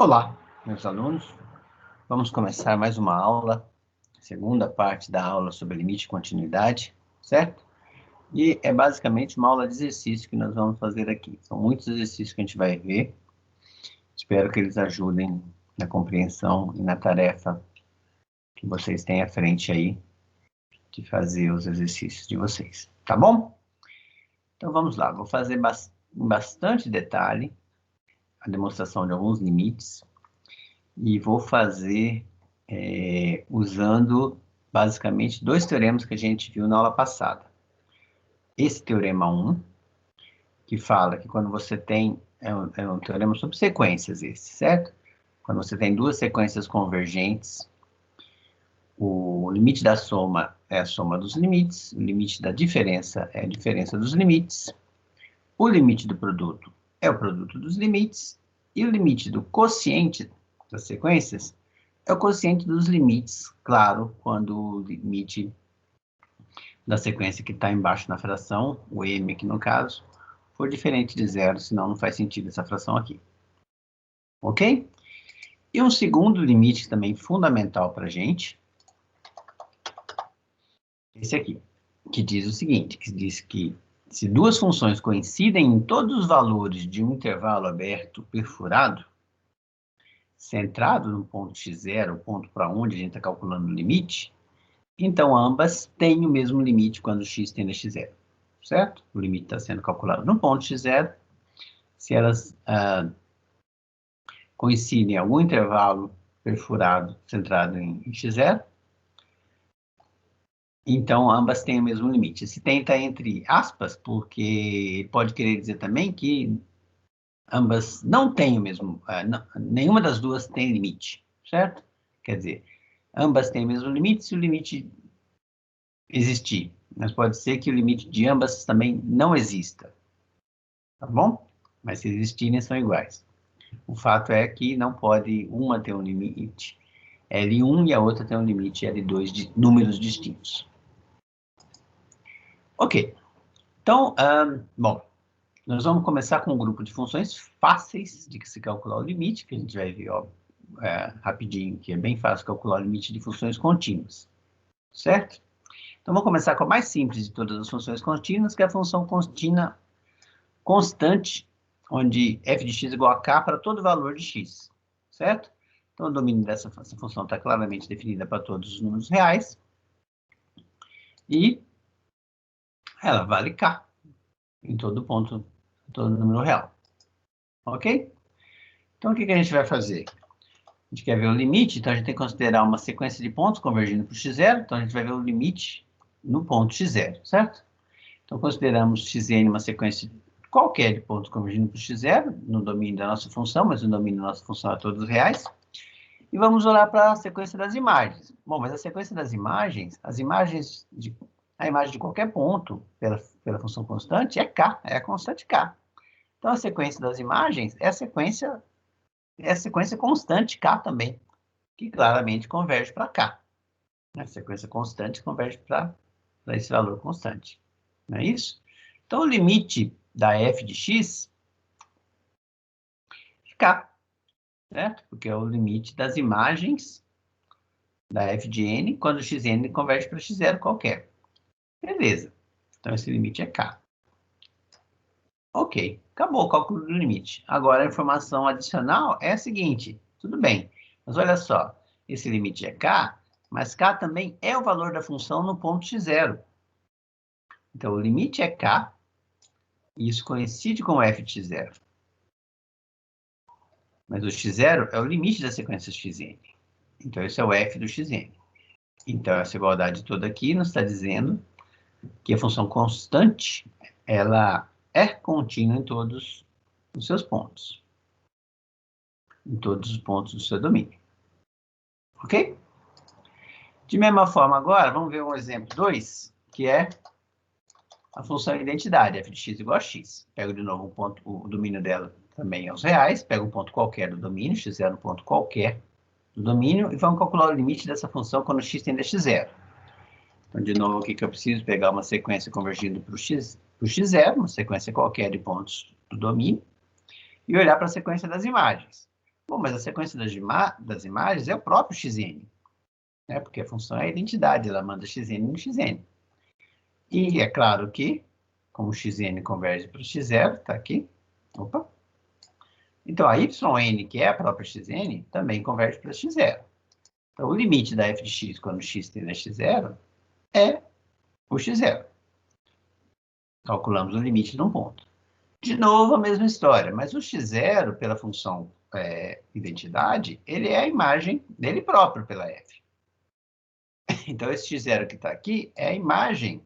Olá, meus alunos. Vamos começar mais uma aula, segunda parte da aula sobre limite e continuidade, certo? E é basicamente uma aula de exercício que nós vamos fazer aqui. São muitos exercícios que a gente vai ver. Espero que eles ajudem na compreensão e na tarefa que vocês têm à frente aí de fazer os exercícios de vocês, tá bom? Então vamos lá, vou fazer em bastante detalhe a demonstração de alguns limites e vou fazer usando basicamente dois teoremas que a gente viu na aula passada. Esse teorema 1, que fala que quando você tem, é um teorema sobre sequências esse, certo? Quando você tem duas sequências convergentes, o limite da soma é a soma dos limites, o limite da diferença é a diferença dos limites, o limite do produto é o produto dos limites, e o limite do quociente das sequências é o quociente dos limites, claro, quando o limite da sequência que está embaixo na fração, o m aqui no caso, for diferente de zero, senão não faz sentido essa fração aqui. Ok? E um segundo limite também fundamental para a gente, esse aqui, que diz o seguinte, que diz que se duas funções coincidem em todos os valores de um intervalo aberto perfurado, centrado no ponto x0, o ponto para onde a gente está calculando o limite, então ambas têm o mesmo limite quando x tende a x0, certo? O limite está sendo calculado no ponto x0. Se elas coincidem em algum intervalo perfurado centrado em x0, então ambas têm o mesmo limite. Esse tem está entre aspas, porque pode querer dizer também que ambas não têm o mesmo, nenhuma das duas tem limite, certo? Quer dizer, ambas têm o mesmo limite se o limite existir, mas pode ser que o limite de ambas também não exista, tá bom? Mas se existirem, são iguais. O fato é que não pode uma ter um limite L1 e a outra ter um limite L2 de números distintos. Ok. Então, bom, nós vamos começar com um grupo de funções fáceis de se calcular o limite, que a gente vai ver ó, rapidinho, que é bem fácil calcular o limite de funções contínuas, certo? Então, vamos começar com a mais simples de todas as funções contínuas, que é a função contínua constante, onde f de x é igual a k para todo valor de x, certo? Então, o domínio dessa função está claramente definida para todos os números reais, e ela vale k em todo ponto, todo número real, ok? Então, o que a gente vai fazer? A gente quer ver o limite, então a gente tem que considerar uma sequência de pontos convergindo para o x0, então a gente vai ver o limite no ponto x0, certo? Então, consideramos xn uma sequência qualquer de pontos convergindo para o x0, no domínio da nossa função, mas no domínio da nossa função é todos reais. E vamos olhar para a sequência das imagens. Bom, mas a sequência das imagens, a imagem de qualquer ponto pela função constante é k, é a constante k. Então, a sequência das imagens é a sequência constante k também, que claramente converge para k. A sequência constante converge para esse valor constante. Não é isso? Então, o limite da f de x é k, certo? Porque é o limite das imagens da f de n quando xn converge para x0 qualquer. Beleza. Então, esse limite é k. Ok, acabou o cálculo do limite. Agora, a informação adicional é a seguinte. Tudo bem, mas olha só. Esse limite é k, mas k também é o valor da função no ponto x0. Então, o limite é k, e isso coincide com o f de x0. Mas o x0 é o limite da sequência xn. Então, esse é o f do xn. Então, essa igualdade toda aqui nos está dizendo que a função constante, ela é contínua em todos os seus pontos. Em todos os pontos do seu domínio. Ok? De mesma forma, agora, vamos ver um exemplo 2, que é a função identidade, f de x igual a x. Pego de novo o domínio dela também aos reais, pego um ponto qualquer do domínio, x0 um ponto qualquer do domínio, e vamos calcular o limite dessa função quando x tende a x0. Então, de novo, o que eu preciso? Pegar uma sequência convergindo para o x0, uma sequência qualquer de pontos do domínio, e olhar para a sequência das imagens. Bom, mas a sequência das imagens é o próprio xn, né? Porque a função é a identidade, ela manda xn no xn. E é claro que, como xn converge para x0, está aqui. Opa! Então, a yn, que é a própria xn, também converge para x0. Então, o limite da f de x quando x tende a x0 é o x0. Calculamos o limite de um ponto. De novo, a mesma história, mas o x0, pela função identidade, ele é a imagem dele próprio pela f. Então, esse x0 que está aqui é a imagem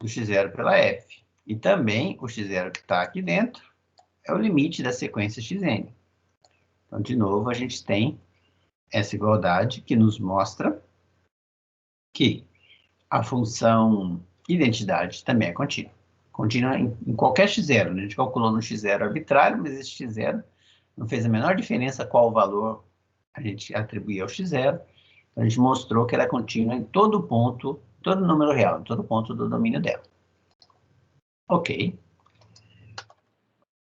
do x0 pela f. E também o x0 que está aqui dentro é o limite da sequência xn. Então, de novo, a gente tem essa igualdade que nos mostra que a função identidade também é contínua. Contínua em qualquer x0, né? A gente calculou no x0 arbitrário, mas esse x0 não fez a menor diferença qual valor a gente atribuía ao x0. Então, a gente mostrou que ela é contínua em todo ponto, todo número real, em todo ponto do domínio dela. Ok.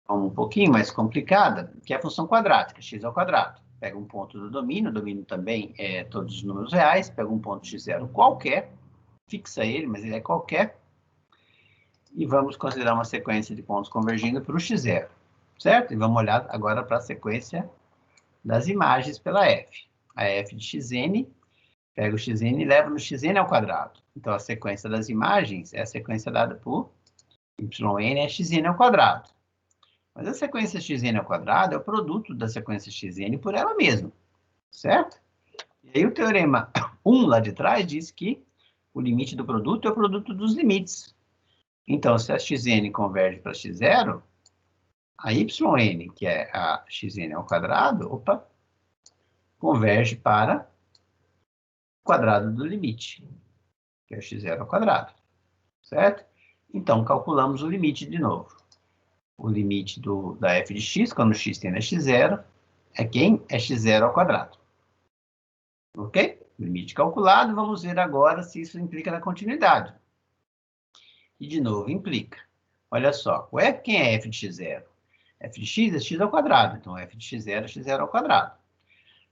Um pouquinho mais complicada, que é a função quadrática, x ao quadrado. Pega um ponto do domínio, o domínio também é todos os números reais, pega um ponto x0 qualquer, fixa ele, mas ele é qualquer, e vamos considerar uma sequência de pontos convergindo para o x0, certo? E vamos olhar agora para a sequência das imagens pela f. A f de xn, pega o xn e leva no xn ao quadrado. Então, a sequência das imagens é a sequência dada por yn é xn ao quadrado. Mas a sequência xn ao quadrado é o produto da sequência xn por ela mesma, certo? E aí o teorema 1 lá de trás diz que o limite do produto é o produto dos limites. Então, se a xn converge para x0, a yn, que é a xn ao quadrado, converge para o quadrado do limite, que é o x0 ao quadrado, certo? Então, calculamos o limite de novo. O limite da f de x, quando x tende a x0, é quem? É x0 ao quadrado. Ok? Limite calculado, vamos ver agora se isso implica na continuidade. E, de novo, implica. Olha só, quem é f de x0? F de x é x ao quadrado, então f de x0 é x0 ao quadrado.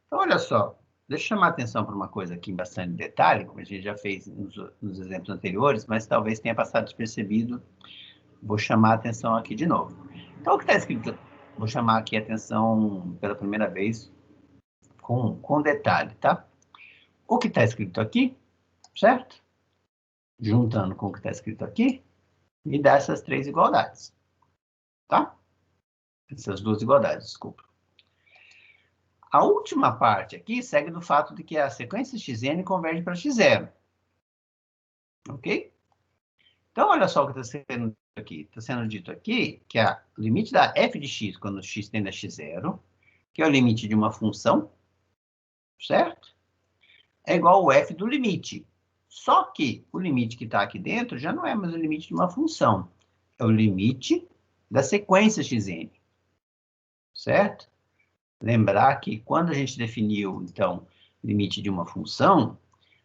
Então, olha só, deixa eu chamar a atenção para uma coisa aqui em bastante detalhe, como a gente já fez nos exemplos anteriores, mas talvez tenha passado despercebido. Vou chamar a atenção aqui de novo. Então, o que está escrito, vou chamar aqui a atenção pela primeira vez com detalhe, tá? O que está escrito aqui, certo? Juntando com o que está escrito aqui, me dá essas três igualdades, tá? Essas duas igualdades, desculpa. A última parte aqui segue do fato de que a sequência xn converge para x0. Ok? Então, olha só o que está sendo dito aqui. Está sendo dito aqui que o limite da f de x, quando x tende a x0, que é o limite de uma função, certo? É igual ao f do limite. Só que o limite que está aqui dentro já não é mais o limite de uma função. É o limite da sequência xn. Certo? Lembrar que quando a gente definiu, então, o limite de uma função,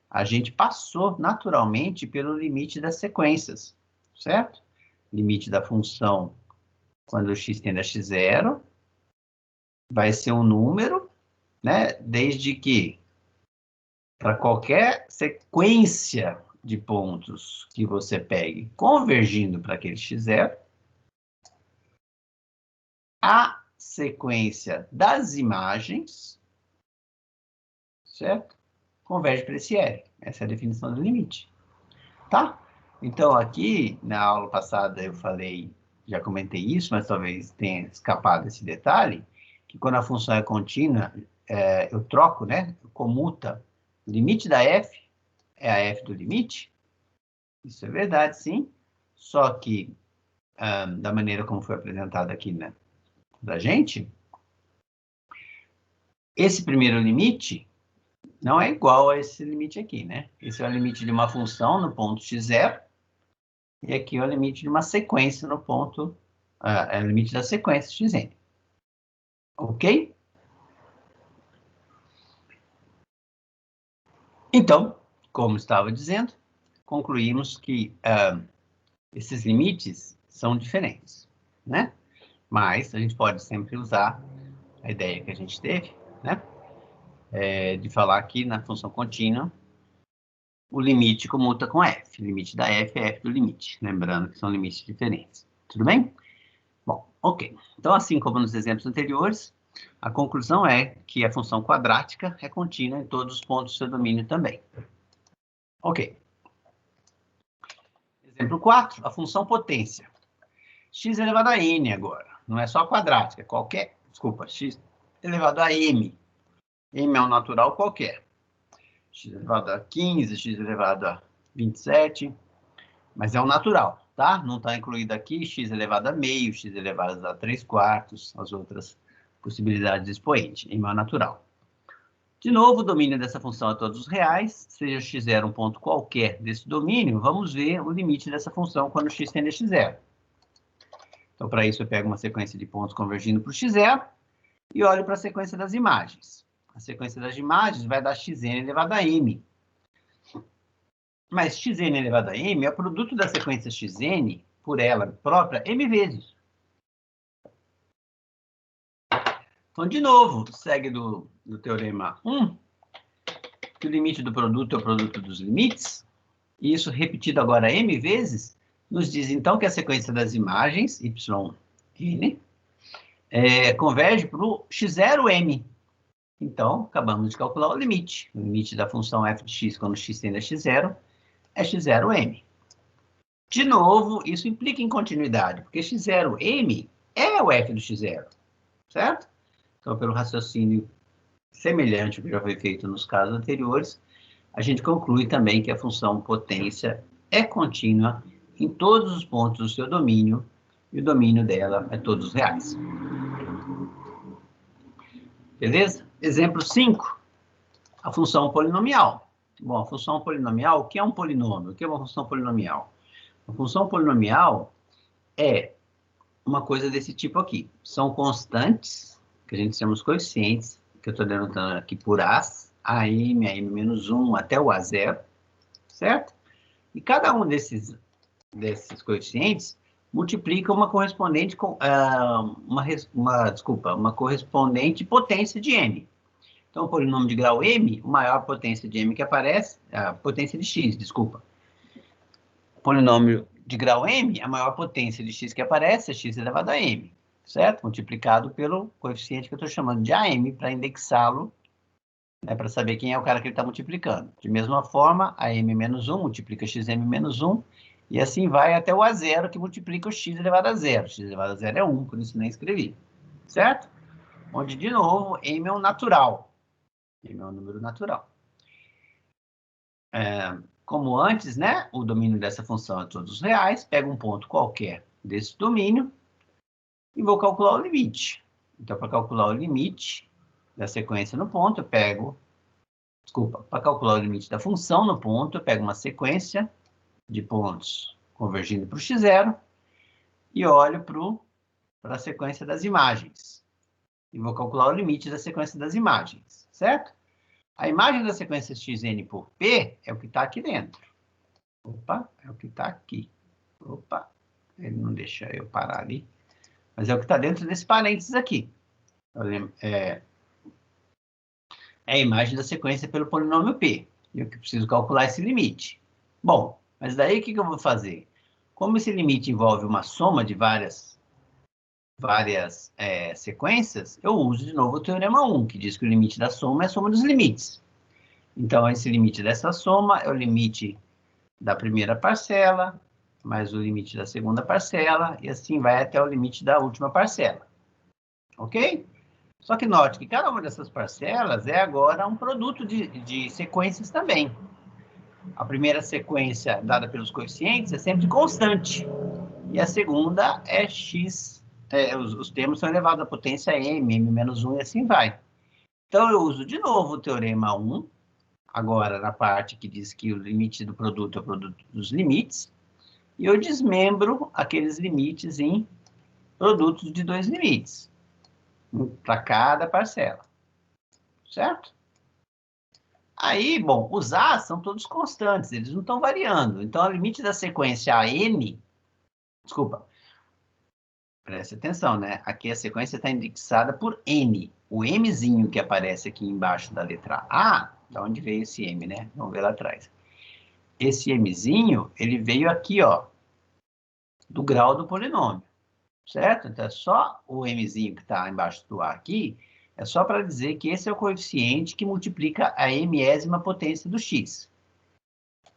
a gente passou naturalmente pelo limite das sequências. Certo? Limite da função quando x tende a x0 vai ser um número, né? Desde que para qualquer sequência de pontos que você pegue convergindo para aquele x0, a sequência das imagens, certo? Converge para esse L. Essa é a definição do limite. Tá? Então, aqui, na aula passada, eu falei, já comentei isso, mas talvez tenha escapado esse detalhe, que quando a função é contínua, eu troco, né? Comuta o limite da f, é a f do limite. Isso é verdade, sim. Só que, da maneira como foi apresentado aqui, né, da gente, esse primeiro limite não é igual a esse limite aqui, né? Esse é o limite de uma função no ponto x0, e aqui é o limite de uma sequência no ponto, é o limite da sequência xn. Ok? Então, como estava dizendo, concluímos que esses limites são diferentes, né? Mas a gente pode sempre usar a ideia que a gente teve, né? De falar aqui na função contínua, o limite comuta com f. O limite da f é f do limite. Lembrando que são limites diferentes. Tudo bem? Bom, ok. Então, assim como nos exemplos anteriores, a conclusão é que a função quadrática é contínua em todos os pontos do seu domínio também. Ok. Exemplo 4, a função potência. X elevado a n agora. Não é só quadrática, qualquer... Desculpa, x elevado a m. M é um natural qualquer. X elevado a 15, x elevado a 27. Mas é um natural, tá? Não está incluído aqui x elevado a meio, x elevado a 3/4, as outras possibilidades de expoente. M é um natural. De novo, o domínio dessa função é todos os reais. Seja x0 um ponto qualquer desse domínio, vamos ver o limite dessa função quando x tende a x0. Então, para isso, eu pego uma sequência de pontos convergindo para o x0 e olho para a sequência das imagens. A sequência das imagens vai dar xn elevado a m. Mas xn elevado a m é o produto da sequência xn por ela própria m vezes. Então, de novo, segue do teorema 1, que o limite do produto é o produto dos limites. E isso repetido agora m vezes, nos diz então que a sequência das imagens, yn, converge para o x0m. Então, acabamos de calcular o limite. O limite da função f de x quando x tende a x0 é x0m. De novo, isso implica em continuidade, porque x0m é o f do x0, certo? Então, pelo raciocínio semelhante ao que já foi feito nos casos anteriores, a gente conclui também que a função potência é contínua em todos os pontos do seu domínio, e o domínio dela é todos os reais. Beleza? Exemplo 5, a função polinomial. Bom, a função polinomial, o que é um polinômio? O que é uma função polinomial? A função polinomial é uma coisa desse tipo aqui. São constantes, que a gente chama os coeficientes, que eu estou denotando aqui por A's, AM, AM-1, até o A0, certo? E cada um desses coeficientes multiplica uma correspondente com uma correspondente potência de m. Então, o polinômio de grau m, a maior potência de m que aparece, a potência de x, desculpa. O polinômio de grau m, a maior potência de x que aparece é x elevado a m, certo? Multiplicado pelo coeficiente que eu estou chamando de AM, para indexá-lo, para saber quem é o cara que ele está multiplicando. De mesma forma, AM-1 multiplica xm-1, e assim vai até o A0, que multiplica o x elevado a 0. X elevado a 0 é 1, por isso nem escrevi. Certo? Onde, de novo, m é um natural. M é um número natural. Como antes, né? O domínio dessa função é todos os reais. Pego um ponto qualquer desse domínio e vou calcular o limite. Então, para calcular o limite da sequência no ponto, eu pego... Desculpa, para calcular o limite da função no ponto, eu pego uma sequência de pontos convergindo para o x0 e olho para a sequência das imagens. E vou calcular o limite da sequência das imagens, certo? A imagem da sequência xn por p é o que está aqui dentro. Opa, é o que está aqui. Opa, ele não deixa eu parar ali. Mas é o que está dentro desse parênteses aqui. É a imagem da sequência pelo polinômio p. E eu preciso calcular esse limite. Bom, mas daí o que eu vou fazer? Como esse limite envolve uma soma de várias sequências, eu uso de novo o teorema 1, que diz que o limite da soma é a soma dos limites. Então, esse limite dessa soma é o limite da primeira parcela, mais o limite da segunda parcela, e assim vai até o limite da última parcela. Ok? Só que note que cada uma dessas parcelas é agora um produto de sequências também. A primeira sequência dada pelos coeficientes é sempre constante. E a segunda é x. Os termos são elevados à potência m, m-1 e assim vai. Então, eu uso de novo o teorema 1, agora na parte que diz que o limite do produto é o produto dos limites, e eu desmembro aqueles limites em produtos de dois limites, para cada parcela. Certo? Aí, bom, os A's são todos constantes, eles não estão variando. Então, o limite da sequência AN, desculpa, Preste atenção, né? Aqui a sequência está indexada por N. O Mzinho que aparece aqui embaixo da letra A, da onde veio esse M, né? Vamos ver lá atrás. Esse Mzinho, ele veio aqui, ó, do grau do polinômio, certo? Então, é só o Mzinho que está embaixo do A aqui, é só para dizer que esse é o coeficiente que multiplica a mésima potência do x.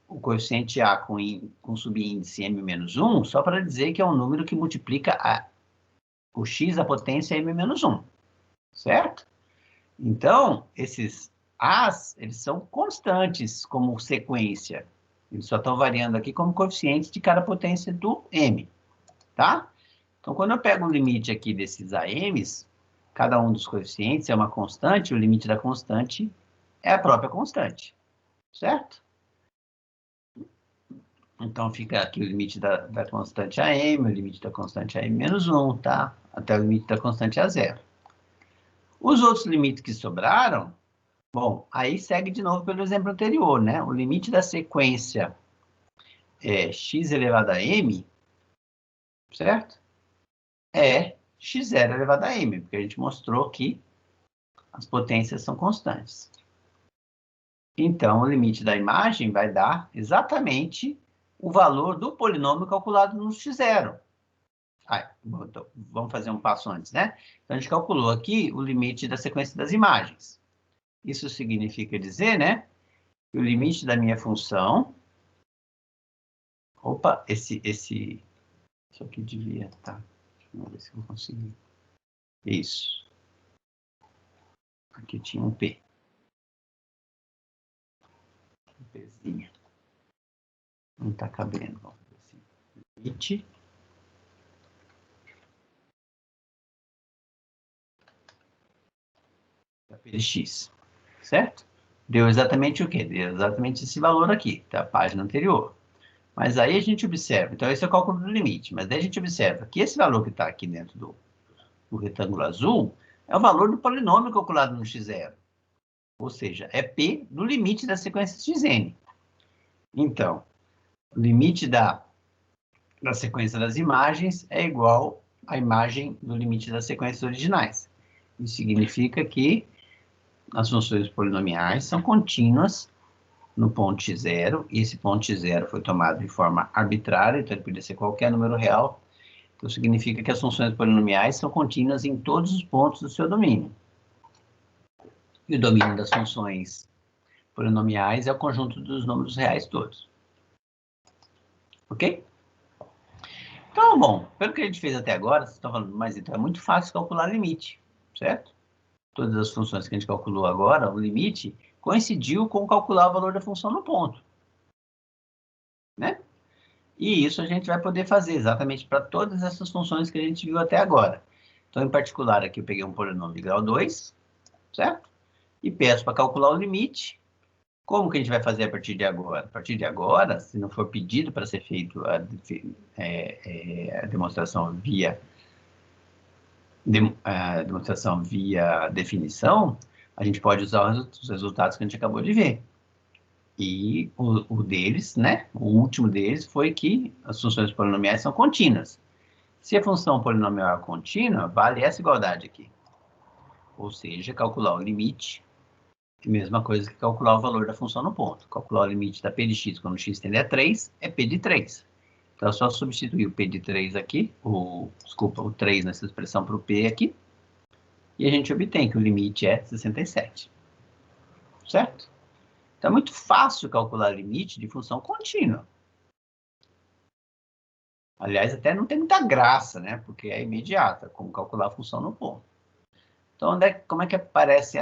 O coeficiente A com subíndice m-1, só para dizer que é um número que multiplica o x à potência m-1, certo? Então, esses A's, eles são constantes como sequência. Eles só estão variando aqui como coeficientes de cada potência do m, tá? Então, quando eu pego o limite aqui desses AMs, cada um dos coeficientes é uma constante, o limite da constante é a própria constante, certo? Então, fica aqui o limite da constante AM, o limite da constante AM-1, tá? Até o limite da constante A0. Os outros limites que sobraram, bom, aí segue de novo pelo exemplo anterior, né? O limite da sequência é x elevado a m, certo? É x0 elevado a m, porque a gente mostrou que as potências são constantes. Então, o limite da imagem vai dar exatamente o valor do polinômio calculado no x0. Então, vamos fazer um passo antes, né? Então, a gente calculou aqui o limite da sequência das imagens. Isso significa dizer, né, que o limite da minha função... Opa, isso aqui devia estar... Vamos ver se eu consigo. Isso. Aqui tinha um P. Um Pzinho. Não está cabendo. Vamos ver assim. Limite da P de x. Certo? Deu exatamente o quê? Deu exatamente esse valor aqui, da página anterior. Mas aí a gente observa, então esse é o cálculo do limite, mas daí a gente observa que esse valor que está aqui dentro do retângulo azul é o valor do polinômio calculado no x0. Ou seja, é P do limite da sequência xn. Então, o limite da sequência das imagens é igual à imagem do limite das sequências originais. Isso significa que as funções polinomiais são contínuas no ponto x0, e esse ponto x0 foi tomado de forma arbitrária, então ele podia ser qualquer número real. Então, significa que as funções polinomiais são contínuas em todos os pontos do seu domínio. E o domínio das funções polinomiais é o conjunto dos números reais todos. Ok? Então, bom, pelo que a gente fez até agora, vocês estão falando, mas então é muito fácil calcular limite, certo? Todas as funções que a gente calculou agora, o limite coincidiu com calcular o valor da função no ponto, né? E isso a gente vai poder fazer exatamente para todas essas funções que a gente viu até agora. Então, em particular, aqui eu peguei um polinômio de grau 2, certo? E peço para calcular o limite. Como que a gente vai fazer a partir de agora? A partir de agora, se não for pedido para ser feito a demonstração via definição, a gente pode usar os resultados que a gente acabou de ver. E o deles, né? O último deles foi que as funções polinomiais são contínuas. Se a função polinomial é contínua, vale essa igualdade aqui. Ou seja, calcular o limite, é a mesma coisa que calcular o valor da função no ponto. Calcular o limite da P de x quando x tende a 3 é P de 3. Então, é só substituir o P de 3 aqui, desculpa, o 3 nessa expressão para o P aqui, e a gente obtém que o limite é 67. Certo? Então, é muito fácil calcular limite de função contínua. Aliás, até não tem muita graça, né? Porque é imediata, como calcular a função no ponto. Então, como é que aparece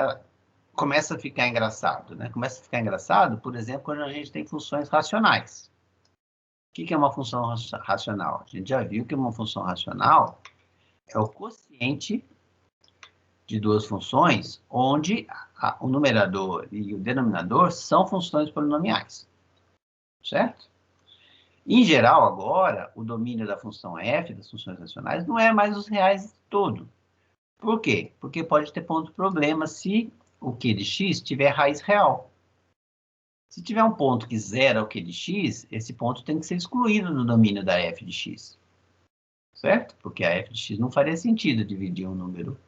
começa a ficar engraçado, né? Começa a ficar engraçado, por exemplo, quando a gente tem funções racionais. O que é uma função racional? A gente já viu que uma função racional é o quociente de duas funções, onde o numerador e o denominador são funções polinomiais. Certo? Em geral, agora, o domínio da função f, das funções racionais, não é mais os reais todo. Por quê? Porque pode ter ponto problema se o q de x tiver raiz real. Se tiver um ponto que zera o q de x, esse ponto tem que ser excluído do domínio da f de x. certo? Porque a f de x não faria sentido dividir um número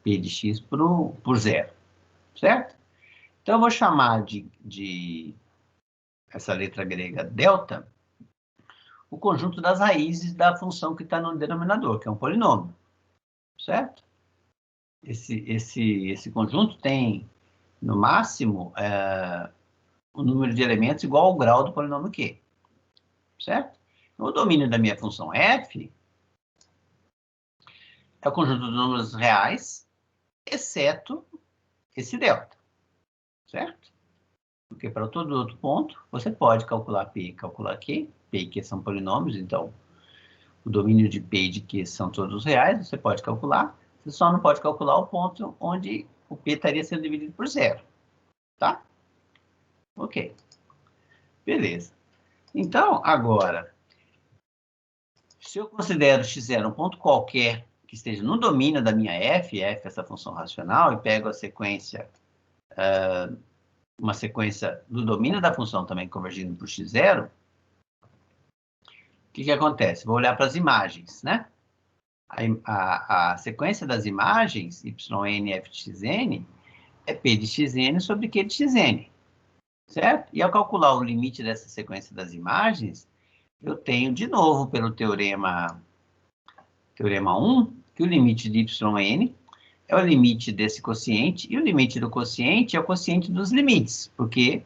p de x por zero, certo? Então, eu vou chamar de essa letra grega delta o conjunto das raízes da função que está no denominador, que é um polinômio, certo? Esse conjunto tem, no máximo, o número de elementos igual ao grau do polinômio Q, certo? O domínio da minha função f é o conjunto dos números reais, exceto esse delta, certo? Porque para todo outro ponto, você pode calcular P e calcular Q. P e Q são polinômios, então o domínio de P e de Q são todos reais, você pode calcular. Você só não pode calcular o ponto onde o P estaria sendo dividido por zero, tá? Ok. Beleza. Então, agora, se eu considero x0 um ponto qualquer que esteja no domínio da minha f é essa função racional, e pego a sequência, uma sequência do domínio da função também convergindo para o x0, o que acontece? Vou olhar para as imagens, né? A sequência das imagens, yn, f de xn, é p de xn sobre q de xn, certo? E ao calcular o limite dessa sequência das imagens, eu tenho, de novo, pelo teorema 1, que o limite de yn é o limite desse quociente, e o limite do quociente é o quociente dos limites, porque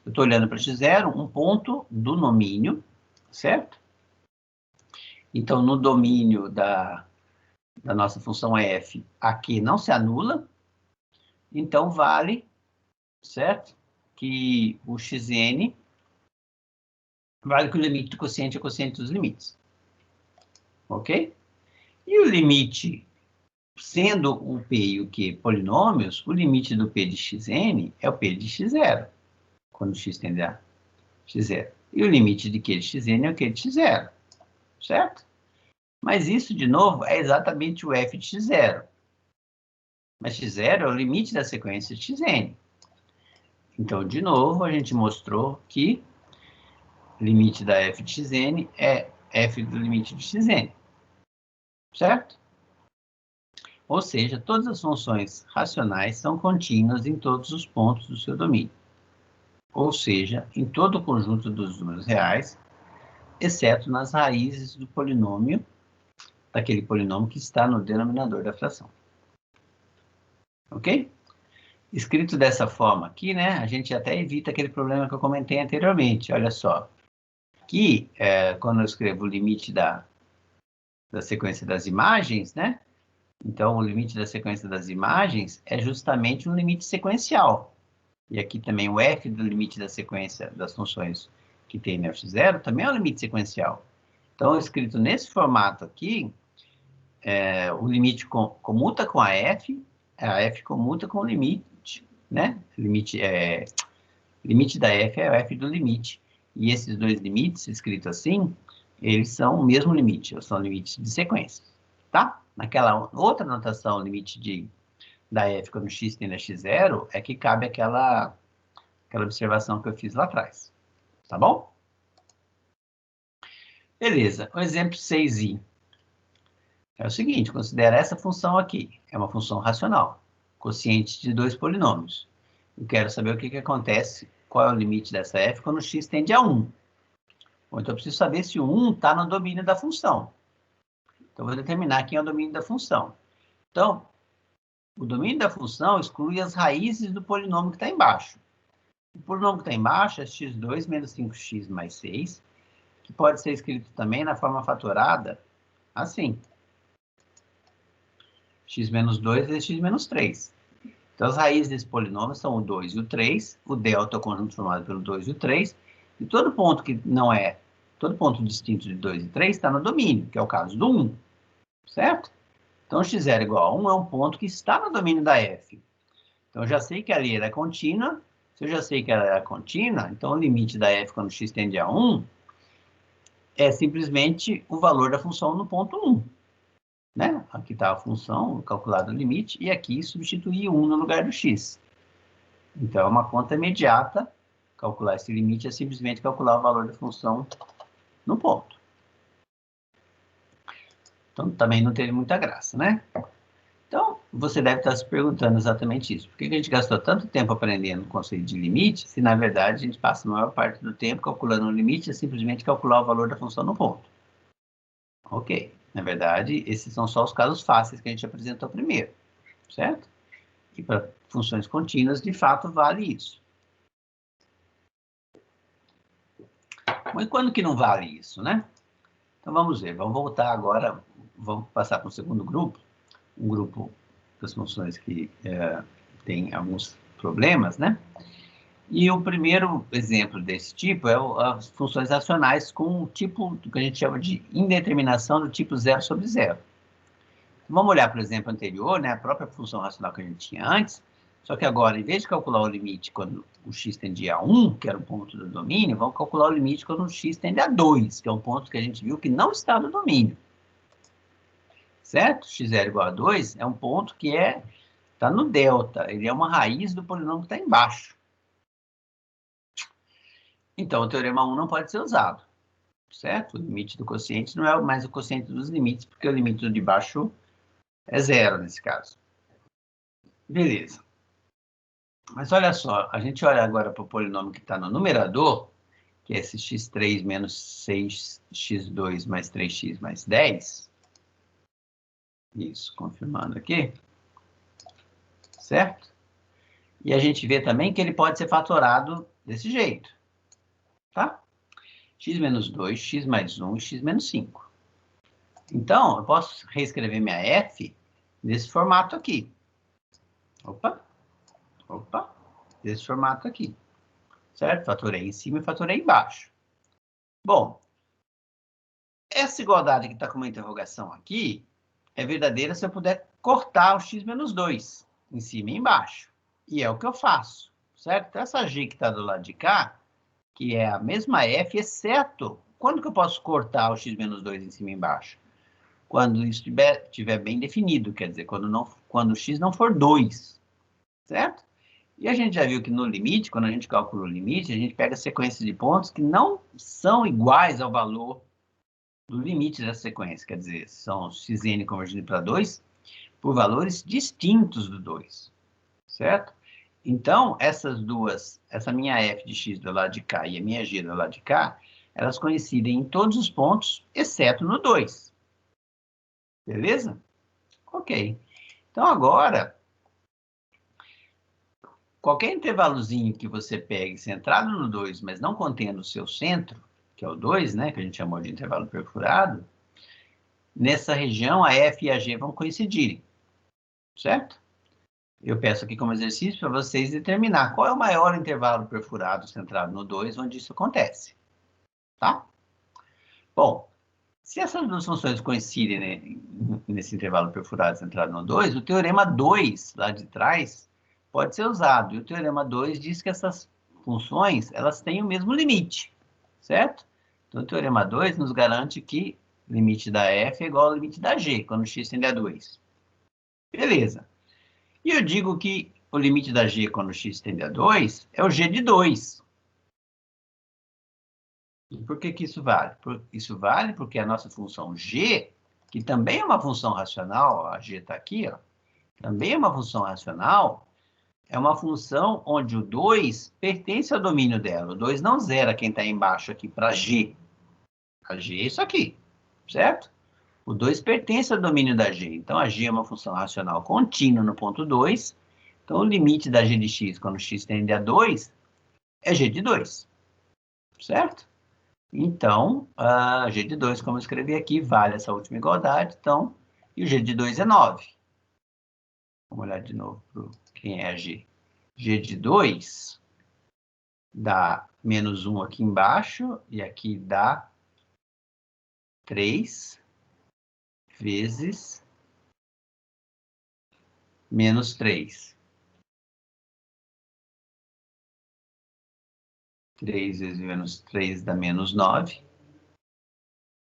eu estou olhando para x0, um ponto do domínio, certo? Então, no domínio da nossa função f, aqui não se anula, então vale, certo? Que o xn vale que o limite do quociente é o quociente dos limites. Ok? E o limite, sendo o p e o q polinômios, o limite do p de xn é o p de x0, quando x tende a x0. E o limite de q de xn é o q de x0, certo? Mas isso, de novo, é exatamente o f de x0. Mas x0 é o limite da sequência de xn. Então, de novo, a gente mostrou que o limite da f de xn é f do limite de xn, certo? Ou seja, todas as funções racionais são contínuas em todos os pontos do seu domínio. Ou seja, em todo o conjunto dos números reais, exceto nas raízes do polinômio, daquele polinômio que está no denominador da fração. Ok? Escrito dessa forma aqui, né, a gente até evita aquele problema que eu comentei anteriormente. Olha só. Aqui, quando eu escrevo o limite da sequência das imagens, né? Então, o limite da sequência das imagens é justamente um limite sequencial. E aqui também o f do limite da sequência das funções que tem no f0 também é um limite sequencial. Então, escrito nesse formato aqui, o limite comuta com a f comuta com o limite, né? Limite da f é o f do limite. E esses dois limites, escritos assim, eles são o mesmo limite, são limites de sequência, tá? Naquela outra notação, limite da f quando x tende a x0, é que cabe aquela observação que eu fiz lá atrás, tá bom? Beleza, o exemplo 6i é o seguinte, considera essa função aqui, é uma função racional, quociente de dois polinômios. Eu quero saber o que acontece, qual é o limite dessa f quando x tende a 1. Bom, então eu preciso saber se o 1 está no domínio da função. Então, eu vou determinar quem é o domínio da função. Então, o domínio da função exclui as raízes do polinômio que está embaixo. O polinômio que está embaixo é x2 menos 5x mais 6, que pode ser escrito também na forma fatorada, assim. X menos 2 vezes x menos 3. Então, as raízes desse polinômio são o 2 e o 3, o delta é o conjunto formado pelo 2 e o 3, e todo ponto que não é, todo ponto distinto de 2 e 3 está no domínio, que é o caso do 1, certo? Então, x0 igual a 1 é um ponto que está no domínio da f. Então, eu já sei que ali era contínua. Se eu já sei que ela era contínua, então o limite da f quando x tende a 1 é simplesmente o valor da função no ponto 1. Né? Aqui está a função, calculado o limite, e aqui substituir 1 no lugar do x. Então, é uma conta imediata. Calcular esse limite é simplesmente calcular o valor da função no ponto. Então, também não teve muita graça, né? Então, você deve estar se perguntando exatamente isso. Por que a gente gastou tanto tempo aprendendo o conceito de limite, se, na verdade, a gente passa a maior parte do tempo calculando o limite, é simplesmente calcular o valor da função no ponto. Ok. Na verdade, esses são só os casos fáceis que a gente apresentou primeiro, certo? E para funções contínuas, de fato, vale isso. Bom, e quando que não vale isso, né? Então, vamos ver. Vamos voltar agora, vamos passar para o segundo grupo. Um grupo das funções que tem alguns problemas, né? E o primeiro exemplo desse tipo é as funções racionais com o tipo que a gente chama de indeterminação do tipo 0 sobre 0. Vamos olhar para o exemplo anterior, né, a própria função racional que a gente tinha antes, só que agora, em vez de calcular o limite quando o x tende a 1, que era o ponto do domínio, vamos calcular o limite quando o x tende a 2, que é um ponto que a gente viu que não está no domínio. Certo? x0 igual a 2 é um ponto que está no delta, ele é uma raiz do polinômio que está embaixo. Então, o teorema 1 não pode ser usado, certo? O limite do quociente não é mais o quociente dos limites, porque o limite do de baixo é 0 nesse caso. Beleza. Mas olha só, a gente olha agora para o polinômio que está no numerador, que é esse x3 menos 6x2 mais 3x mais 10. Isso, confirmando aqui. Certo? E a gente vê também que ele pode ser fatorado desse jeito. Tá? X menos 2, x mais 1 e x menos 5. Então, eu posso reescrever minha f nesse formato aqui. Opa, desse formato aqui. Certo? Fatorei em cima e fatorei embaixo. Bom, essa igualdade que está com uma interrogação aqui é verdadeira se eu puder cortar o x menos 2 em cima e embaixo. E é o que eu faço, certo? Então, essa g que está do lado de cá, que é a mesma f, exceto quando que eu posso cortar o x menos 2 em cima e embaixo? Quando isso estiver bem definido, quer dizer, quando o x não for 2, certo? E a gente já viu que no limite, quando a gente calcula o limite, a gente pega sequências de pontos que não são iguais ao valor do limite dessa sequência, quer dizer, são xn convergindo para 2 por valores distintos do 2, certo? Então, essas duas, essa minha f de x do lado de cá e a minha g do lado de cá, elas coincidem em todos os pontos, exceto no 2. Beleza? Ok. Então, agora, qualquer intervalozinho que você pegue centrado no 2, mas não contendo o seu centro, que é o 2, né, que a gente chamou de intervalo perfurado, nessa região a f e a g vão coincidir, certo? Eu peço aqui como exercício para vocês determinar qual é o maior intervalo perfurado centrado no 2, onde isso acontece. Tá? Bom, se essas duas funções coincidem, né, nesse intervalo perfurado centrado no 2, o teorema 2, lá de trás, pode ser usado. E o teorema 2 diz que essas funções, elas têm o mesmo limite, certo? Então, o teorema 2 nos garante que o limite da f é igual ao limite da g, quando x tende a 2. Beleza. E eu digo que o limite da g quando x tende a 2 é o g de 2. E por que isso vale? Isso vale porque a nossa função g, que também é uma função racional, a g está aqui, ó, também é uma função racional, é uma função onde o 2 pertence ao domínio dela. O 2 não zera quem está embaixo aqui para g. A g é isso aqui, certo? O 2 pertence ao domínio da g. Então, a g é uma função racional contínua no ponto 2. Então, o limite da g de x, quando x tende a 2, é g de 2, certo? Então, a g de 2, como eu escrevi aqui, vale essa última igualdade. Então, e o g de 2 é 9. Vamos olhar de novo para quem é a g. G de 2 dá menos 1 aqui embaixo, e aqui dá 3 vezes menos 3. 3 vezes menos 3 dá menos 9.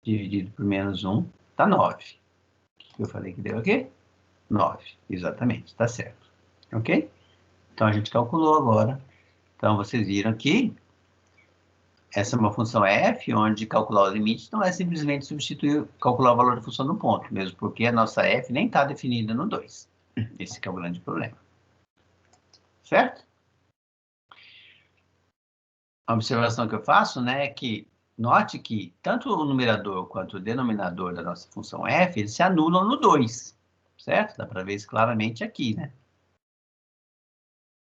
Dividido por menos 1 dá 9. O que eu falei que deu aqui? 9, exatamente, está certo. Ok? Então, a gente calculou agora. Então, vocês viram que essa é uma função f, onde calcular o limite não é simplesmente substituir, calcular o valor da função no ponto, mesmo porque a nossa f nem está definida no 2. Esse que é o grande problema. Certo? A observação que eu faço, né, é que note que tanto o numerador quanto o denominador da nossa função f, eles se anulam no 2. Certo? Dá para ver isso claramente aqui, né?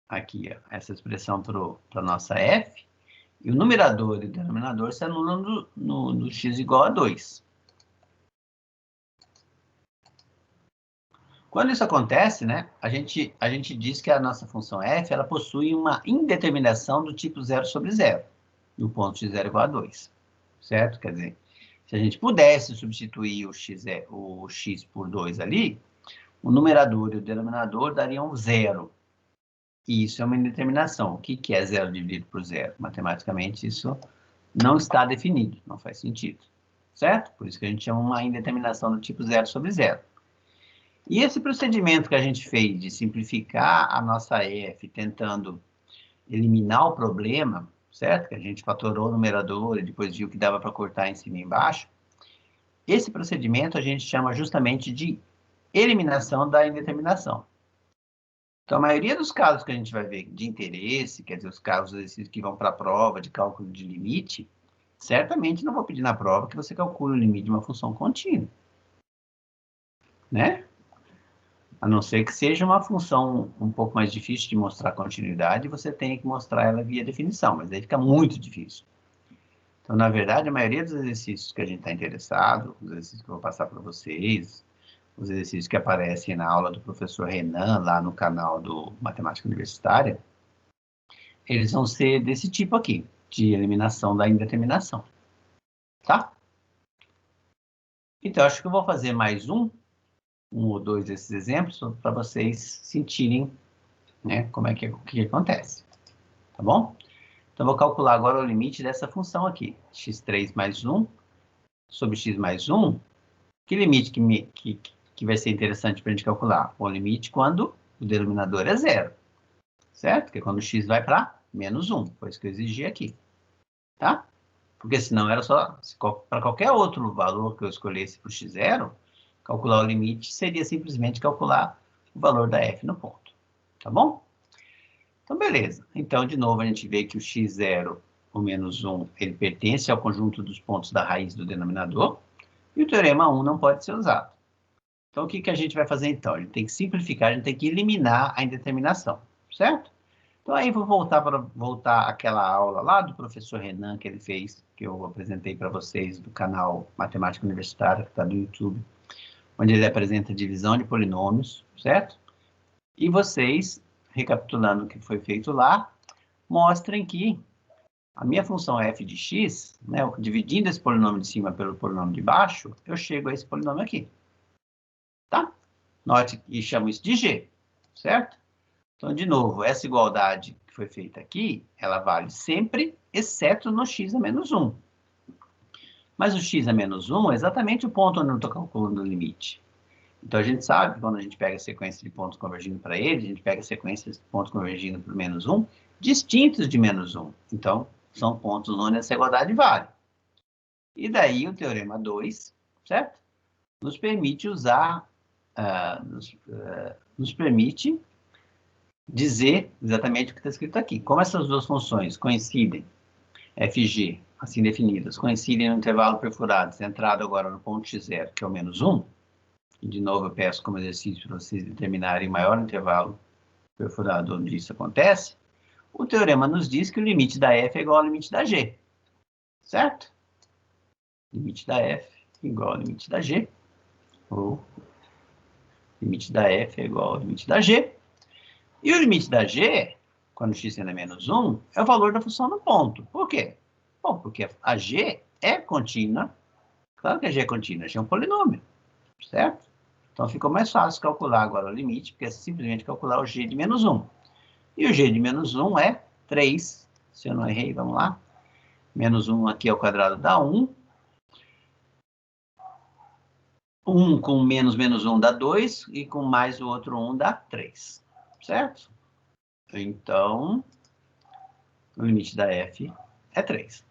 Aqui, ó, essa expressão para a nossa f. E o numerador e o denominador se anulam no x igual a 2. Quando isso acontece, né, a gente diz que a nossa função f ela possui uma indeterminação do tipo 0 sobre 0, no ponto x0 igual a 2. Certo? Quer dizer, se a gente pudesse substituir o x por 2 ali, o numerador e o denominador dariam 0. E isso é uma indeterminação. O que é 0 dividido por 0? Matematicamente, isso não está definido, não faz sentido. Certo? Por isso que a gente chama uma indeterminação do tipo 0 sobre 0. E esse procedimento que a gente fez de simplificar a nossa f, tentando eliminar o problema, certo? Que a gente fatorou o numerador e depois viu que dava para cortar em cima e embaixo. Esse procedimento a gente chama justamente de eliminação da indeterminação. Então, a maioria dos casos que a gente vai ver de interesse, quer dizer, os casos que vão para a prova de cálculo de limite, certamente não vou pedir na prova que você calcule o limite de uma função contínua. Né? A não ser que seja uma função um pouco mais difícil de mostrar continuidade, você tem que mostrar ela via definição, mas aí fica muito difícil. Então, na verdade, a maioria dos exercícios que a gente está interessado, os exercícios que eu vou passar para vocês, os exercícios que aparecem na aula do professor Renan, lá no canal do Matemática Universitária, eles vão ser desse tipo aqui, de eliminação da indeterminação. Tá? Então, acho que eu vou fazer mais um ou dois desses exemplos para vocês sentirem, né, o que acontece. Tá bom? Então, vou calcular agora o limite dessa função aqui, x3 mais 1 sobre x mais 1. Que limite que vai ser interessante para a gente calcular? O limite quando o denominador é 0. Certo? Que é quando o x vai para menos 1. Foi isso que eu exigi aqui. Tá? Porque senão era só, para qualquer outro valor que eu escolhesse para o x0, calcular o limite seria simplesmente calcular o valor da f no ponto. Tá bom? Então, beleza. Então, de novo, a gente vê que o x0, o menos 1, ele pertence ao conjunto dos pontos da raiz do denominador, e o teorema 1 não pode ser usado. Então, o que a gente vai fazer, então? A gente tem que simplificar, a gente tem que eliminar a indeterminação, certo? Então, aí vou voltar àquela aula lá do professor Renan que ele fez, que eu apresentei para vocês do canal Matemática Universitária, que está no YouTube, onde ele apresenta divisão de polinômios, certo? E vocês, recapitulando o que foi feito lá, mostrem que a minha função f de x, né, dividindo esse polinômio de cima pelo polinômio de baixo, eu chego a esse polinômio aqui. Tá? Note que chamo isso de g, certo? Então, de novo, essa igualdade que foi feita aqui, ela vale sempre, exceto no x a menos 1. Mas o x a menos 1 é exatamente o ponto onde eu estou calculando o limite. Então, a gente sabe que quando a gente pega a sequência de pontos convergindo para ele, a gente pega a sequência de pontos convergindo para o menos 1, distintos de menos 1. Então, são pontos onde essa igualdade vale. E daí, o teorema 2, certo? Nos permite usar, nos permite dizer exatamente o que está escrito aqui. Como essas duas funções coincidem, fg, assim definidas, coincidem no intervalo perfurado, centrado agora no ponto x0, que é o menos 1, e de novo eu peço como exercício para vocês determinarem o maior intervalo perfurado onde isso acontece, o teorema nos diz que o limite da f é igual ao limite da g. Certo? Limite da f igual ao limite da g. Ou limite da f é igual ao limite da g. E o limite da g, quando x tende a menos 1, é o valor da função no ponto. Por quê? Bom, porque a g é contínua. Claro que a g é contínua, a g é um polinômio. Certo? Então, ficou mais fácil calcular agora o limite, porque é simplesmente calcular o g de menos 1. E o g de menos 1 é 3. Se eu não errei, vamos lá. Menos 1 aqui ao quadrado dá 1. 1 com menos 1 dá 2. E com mais o outro 1 dá 3. Certo? Então, o limite da f é 3.